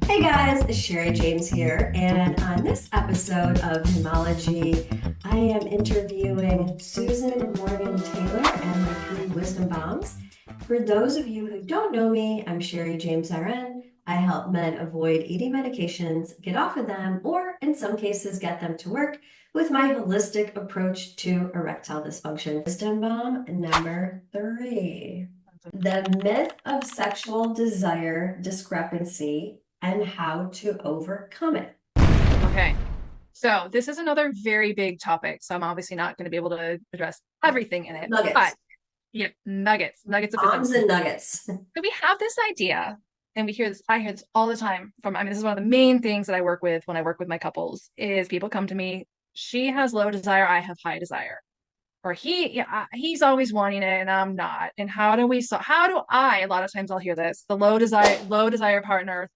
Hey guys, it's Shari James here, and on this episode of Hymology, I am interviewing Susan Morgan Taylor and my three wisdom bombs. For those of you who don't know me, I'm Shari James RN. I help men avoid eating medications, get off of them, or in some cases, get them to work with my holistic approach to erectile dysfunction. Wisdom bomb number 3. The myth of sexual desire discrepancy and how to overcome it. Okay. So this is another very big topic. So I'm obviously not going to be able to address everything in it, but Nuggets, yeah, nuggets of wisdom. bombs and nuggets. So we have this idea, and we hear this, I hear this all the time from, this is one of the main things that I work with when I work with my couples is people come to me, she has low desire, I have high desire. Or he's always wanting it and I'm not. And how do I, a lot of times I'll hear this, the low desire partner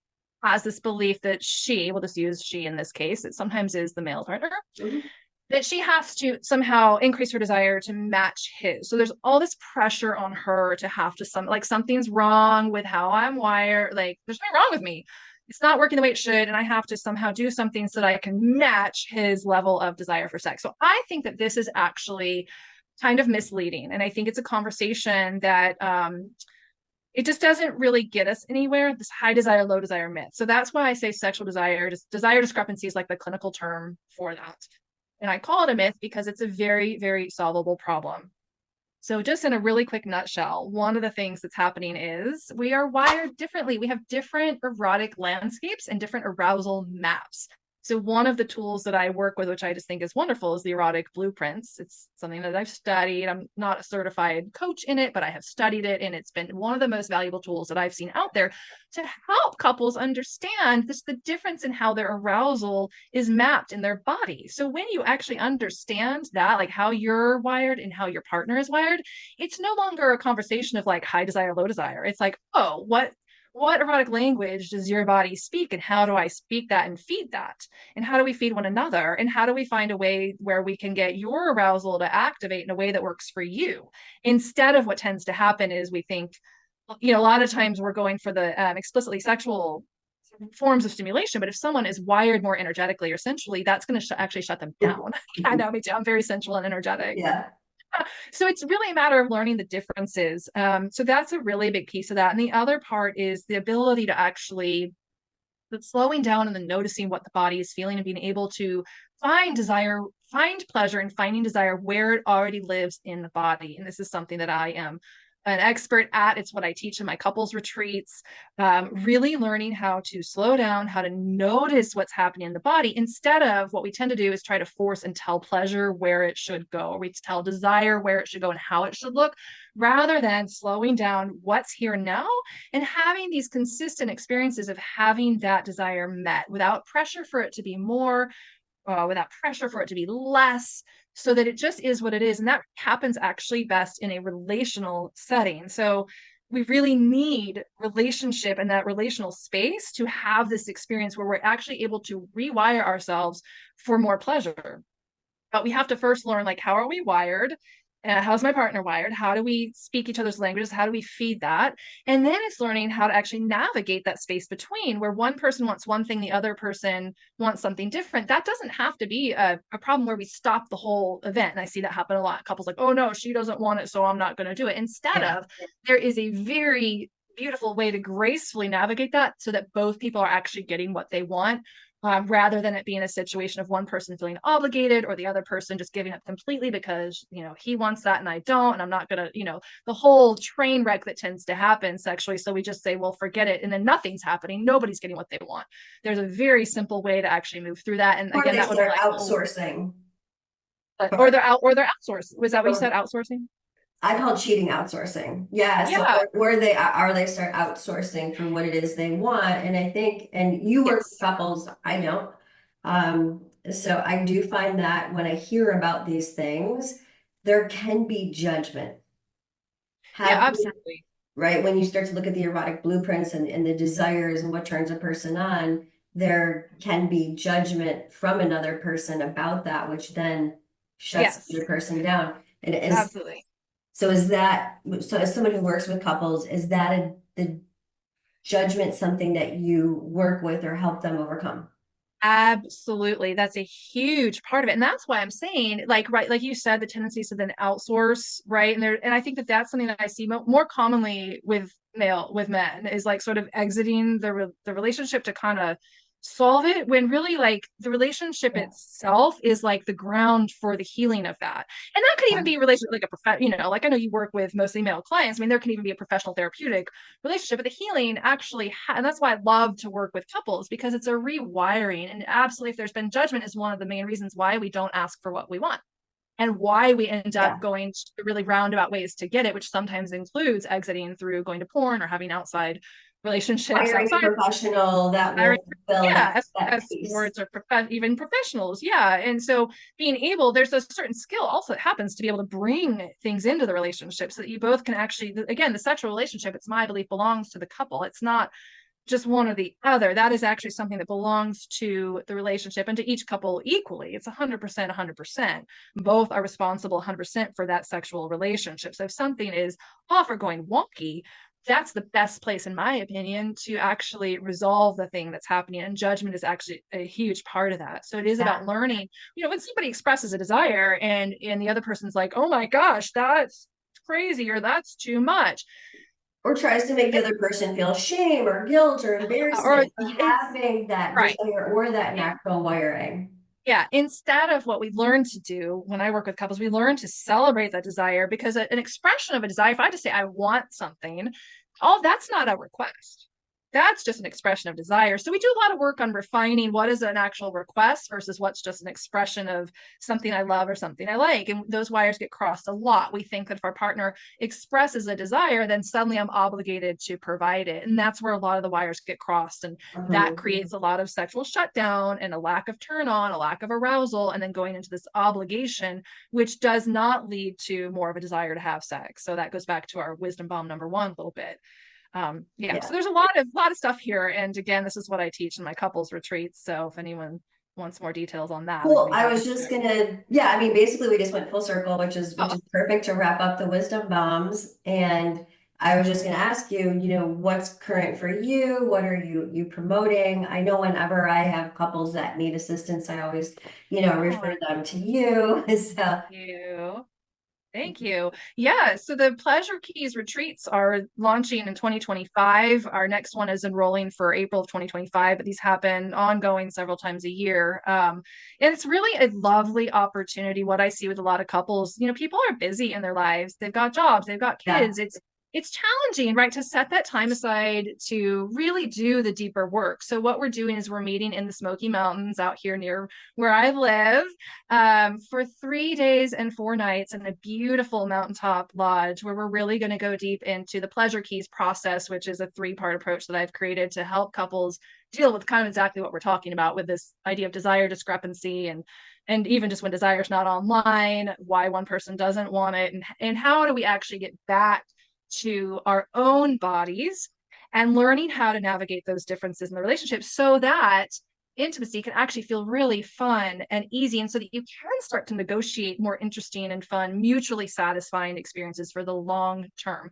has this belief that we'll just use she in this case, it sometimes is the male partner, Mhm. that she has to somehow increase her desire to match his. So there's all this pressure on her to have to like something's wrong with how I'm wired. Like there's nothing wrong with me. It's not working the way it should. And I have to somehow do something so that I can match his level of desire for sex. So I think that this is actually kind of misleading. And I think it's a conversation that it just doesn't really get us anywhere, this high desire, low desire myth. So that's why I say sexual desire discrepancy is like the clinical term for that. And I call it a myth because it's a very, very solvable problem. So, just in a really quick nutshell, one of the things that's happening is we are wired differently. We have different erotic landscapes and different arousal maps. So, one of the tools that I work with, which I just think is wonderful, is the erotic blueprints. It's something that I've studied. I'm not a certified coach in it, but I have studied it. And it's been one of the most valuable tools that I've seen out there to help couples understand the difference in how their arousal is mapped in their body. So, when you actually understand that, like how you're wired and how your partner is wired, it's no longer a conversation of like high desire, low desire. It's like, oh, what erotic language does your body speak and how do I speak that and feed that? And how do we feed one another? And how do we find a way where we can get your arousal to activate in a way that works for you? Instead of what tends to happen is we think, a lot of times we're going for the explicitly sexual forms of stimulation, but if someone is wired more energetically or sensually, that's going to actually shut them down. I know me too. I'm very sensual and energetic. Yeah. So it's really a matter of learning the differences. So that's a really big piece of that. And the other part is the ability to actually slowing down and then noticing what the body is feeling and being able to find desire, find pleasure, and finding desire where it already lives in the body. And this is something that I am an expert at. It's what I teach in my couples retreats, really learning how to slow down, how to notice what's happening in the body instead of what we tend to do is try to force and tell pleasure where it should go, or we tell desire where it should go and how it should look, rather than slowing down what's here now and having these consistent experiences of having that desire met without pressure for it to be more, without pressure for it to be less, so that it just is what it is. And that happens actually best in a relational setting. So we really need relationship and that relational space to have this experience where we're actually able to rewire ourselves for more pleasure. But we have to first learn, like, how are we wired? How's my partner wired? How do we speak each other's languages? How do we feed that? And then it's learning how to actually navigate that space between where one person wants one thing, the other person wants something different. That doesn't have to be a problem where we stop the whole event. And I see that happen a lot. Couples like, oh no, she doesn't want it, so I'm not going to do it. Instead Yeah. of, there is a very beautiful way to gracefully navigate that so that both people are actually getting what they want, rather than it being a situation of one person feeling obligated or the other person just giving up completely because, he wants that and I don't, and I'm not going to, the whole train wreck that tends to happen sexually. So we just say, well, forget it. And then nothing's happening. Nobody's getting what they want. There's a very simple way to actually move through that. And Or again, they that would be start like, well, outsourcing. or Or, they're outsourced. Was that what you said? Outsourcing? I call cheating outsourcing. Yeah. So Yeah. where they are, they start outsourcing for what it is they want. And I think, and you work with Yes. couples, I don't. So I do find that when I hear about these things, there can be judgment. Yeah, Have absolutely. right? When you start to look at the erotic blueprints and the desires and what turns a person on, there can be judgment from another person about that, which then shuts the Yes, other person down. And absolutely. is that, so as someone who works with couples, is that the judgment something that you work with or help them overcome? Absolutely. That's a huge part of it. And that's why I'm saying, like, right, like you said, the tendencies to then outsource, right? And I think that that's something that I see more commonly with men is like sort of exiting the relationship to kind of solve it, when really like the relationship Yeah. itself is like the ground for the healing of that. And that could even be a relationship like like I know you work with mostly male clients. I mean, there can even be a professional therapeutic relationship, but the healing actually and that's why I love to work with couples, because it's a rewiring. And absolutely, if there's been judgment, is one of the main reasons why we don't ask for what we want, and why we end up Yeah. going to really roundabout ways to get it, which sometimes includes exiting through going to porn or having outside relationships Hiring a outside. professional that I, will fill yeah, that as piece. sports or even professionals. Yeah. And so being able, there's a certain skill also that happens to be able to bring things into the relationship so that you both can actually, again, the sexual relationship, it's my belief, belongs to the couple. It's not just one or the other. That is actually something that belongs to the relationship and to each couple equally. It's 100%, 100%. Both are responsible 100% for that sexual relationship. So if something is off or going wonky, that's the best place, in my opinion, to actually resolve the thing that's happening. And judgment is actually a huge part of that. So it is Yeah. about learning, when somebody expresses a desire and the other person's like, oh my gosh, that's crazy, or that's too much. Or tries to make the other person feel shame or guilt or Or embarrassment for having that right. desire or that natural wiring. Yeah, instead of what we learn to do when I work with couples, we learn to celebrate that desire, because an expression of a desire, if I just say I want something, all that's not a request. That's just an expression of desire. So we do a lot of work on refining what is an actual request versus what's just an expression of something I love or something I like. And those wires get crossed a lot. We think that if our partner expresses a desire, then suddenly I'm obligated to provide it. And that's where a lot of the wires get crossed. And that Mhm. creates a lot of sexual shutdown and a lack of turn on, a lack of arousal, and then going into this obligation, which does not lead to more of a desire to have sex. So that goes back to our wisdom bomb number one a little bit. Yeah, Yeah. so there's a lot of stuff here. And again, this is what I teach in my couples retreats. So if anyone wants more details on that, I'd Cool. be I happy was to just share. gonna, yeah, I mean, basically we just went full circle, which Oh, is perfect to wrap up the wisdom bombs. And I was just gonna ask you, what's current for you? What are you promoting? I know whenever I have couples that need assistance, I always, refer them to you. So, thank you. Thank you. Yeah, so the Pleasure Keys retreats are launching in 2025. Our next one is enrolling for April of 2025, but these happen ongoing several times a year. And it's really a lovely opportunity. What I see with a lot of couples, people are busy in their lives. They've got jobs, they've got yeah. kids. It's challenging, right, to set that time aside to really do the deeper work. So what we're doing is we're meeting in the Smoky Mountains out here near where I live, for 3 days and 4 nights in a beautiful mountaintop lodge, where we're really going to go deep into the Pleasure Keys process, which is a 3-part approach that I've created to help couples deal with kind of exactly what we're talking about with this idea of desire discrepancy, and even just when desire is not online, why one person doesn't want it, and how do we actually get back to our own bodies and learning how to navigate those differences in the relationship so that intimacy can actually feel really fun and easy, and so that you can start to negotiate more interesting and fun, mutually satisfying experiences for the long term.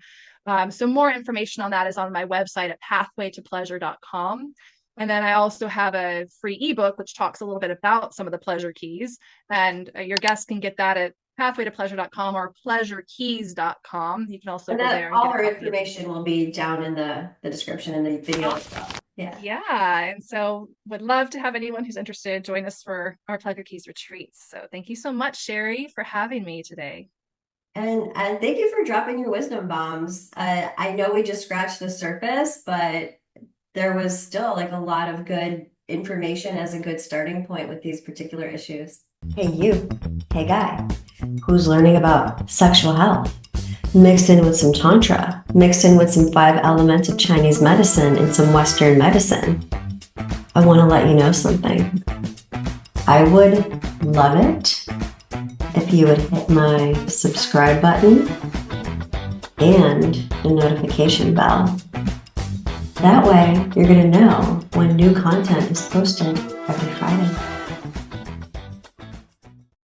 So more information on that is on my website at pathwaytopleasure.com. And then I also have a free ebook which talks a little bit about some of the pleasure keys, and your guests can get that at pathwaytopleasure.com or pleasurekeys.com. You can also And go that there and all get a our copy of it. information will be down in the description in the video as well. Yeah. Yeah, and so would love to have anyone who's interested join us for our Pleasure Keys retreats. So thank you so much, Shari, for having me today. And thank you for dropping your wisdom bombs. I know we just scratched the surface, but there was still like a lot of good information as a good starting point with these particular issues. Hey, you. Hey, guy. Who's learning about sexual health? Mixed in with some Tantra, mixed in with some 5 elements of Chinese medicine and some Western medicine. I want to let you know something. I would love it if you would hit my subscribe button and the notification bell. That way, you're going to know when new content is posted every Friday.